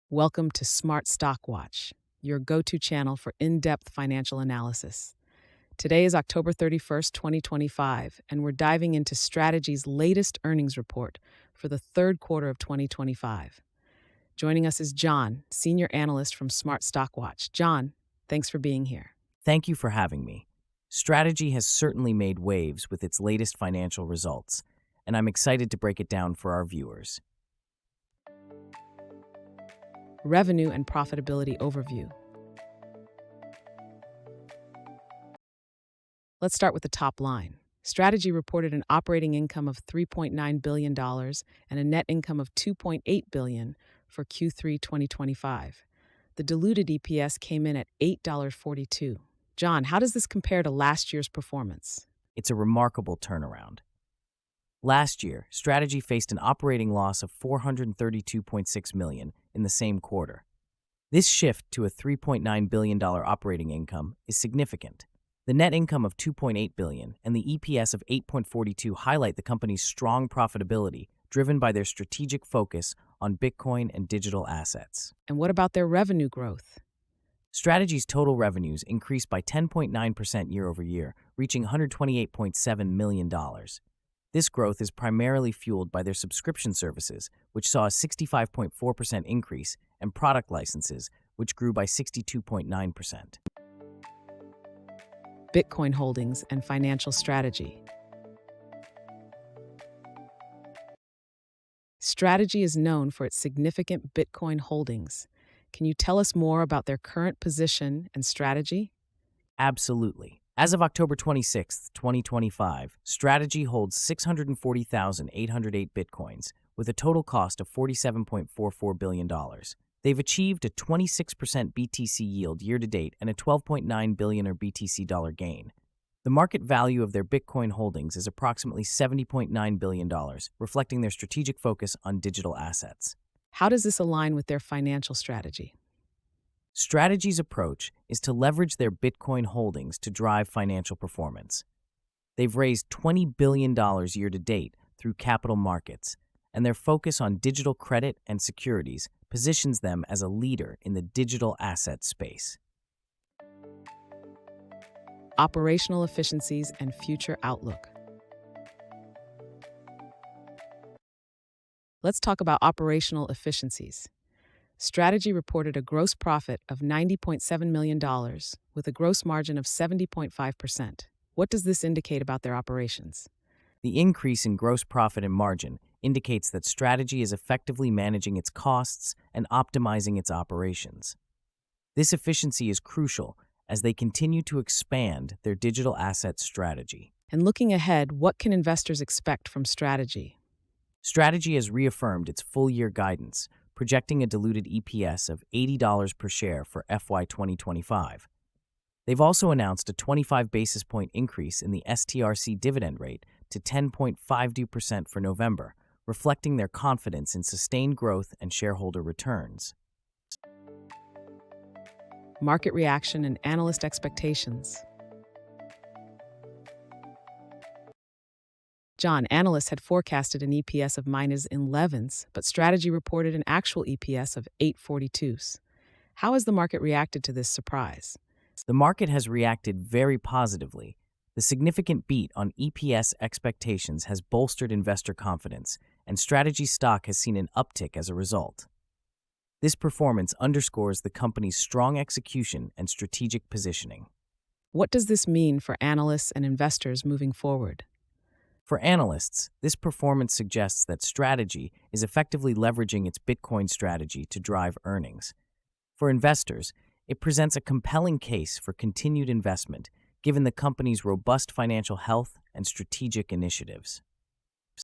Welcome to Smart Stock Watch, your go-to channel for in-depth financial analysis. Today is October 31st, 2025, and we're diving into Strategy's latest earnings report for the third quarter of 2025. Joining us is John, senior analyst from Smart Stock Watch. John, thanks for being here. Thank you for having me. Strategy has certainly made waves with its latest financial results, and I'm excited to break it down for our viewers. Revenue and profitability overview. Let's start with the top line. Strategy reported an operating income of $3.9 billion and a net income of $2.8 billion for Q3 2025. The diluted EPS came in at $8.42. John, how does this compare to last year's performance? It's a remarkable turnaround. Last year, Strategy faced an operating loss of $432.6 million in the same quarter. This shift to a $3.9 billion operating income is significant. The net income of $2.8 billion and the EPS of $8.42 highlight the company's strong profitability, driven by their strategic focus on Bitcoin and digital assets. And what about their revenue growth? Strategy's total revenues increased by 10.9% year over year, reaching $128.7 million. This growth is primarily fueled by their subscription services, which saw a 65.4% increase, and product licenses, which grew by 62.9%. Bitcoin holdings and financial strategy. Strategy is known for its significant Bitcoin holdings. Can you tell us more about their current position and strategy? Absolutely. As of October 26, 2025, Strategy holds 640,808 Bitcoins, with a total cost of $47.44 billion. They've achieved a 26% BTC yield year-to-date and a $12.9 billion BTC dollar gain. The market value of their Bitcoin holdings is approximately $70.9 billion, reflecting their strategic focus on digital assets. How does this align with their financial strategy? Strategy's approach is to leverage their Bitcoin holdings to drive financial performance. They've raised $20 billion year-to-date through capital markets, and their focus on digital credit and securities positions them as a leader in the digital asset space. Operational efficiencies and future outlook. Let's talk about operational efficiencies. Strategy reported a gross profit of $90.7 million with a gross margin of 70.5%. What does this indicate about their operations? The increase in gross profit and margin indicates that Strategy is effectively managing its costs and optimizing its operations. This efficiency is crucial as they continue to expand their digital asset strategy. And looking ahead, what can investors expect from Strategy? Strategy has reaffirmed its full-year guidance, projecting a diluted EPS of $80 per share for FY2025. They've also announced a 25 basis point increase in the STRC dividend rate to 10.52% for November, reflecting their confidence in sustained growth and shareholder returns. Market reaction and analyst expectations. John, analysts had forecasted an EPS of -11s, but Strategy reported an actual EPS of 8.42s. How has the market reacted to this surprise? The market has reacted very positively. The significant beat on EPS expectations has bolstered investor confidence, and Strategy stock has seen an uptick as a result. This performance underscores the company's strong execution and strategic positioning. What does this mean for analysts and investors moving forward? For analysts, this performance suggests that Strategy is effectively leveraging its Bitcoin strategy to drive earnings. For investors, it presents a compelling case for continued investment, given the company's robust financial health and strategic initiatives.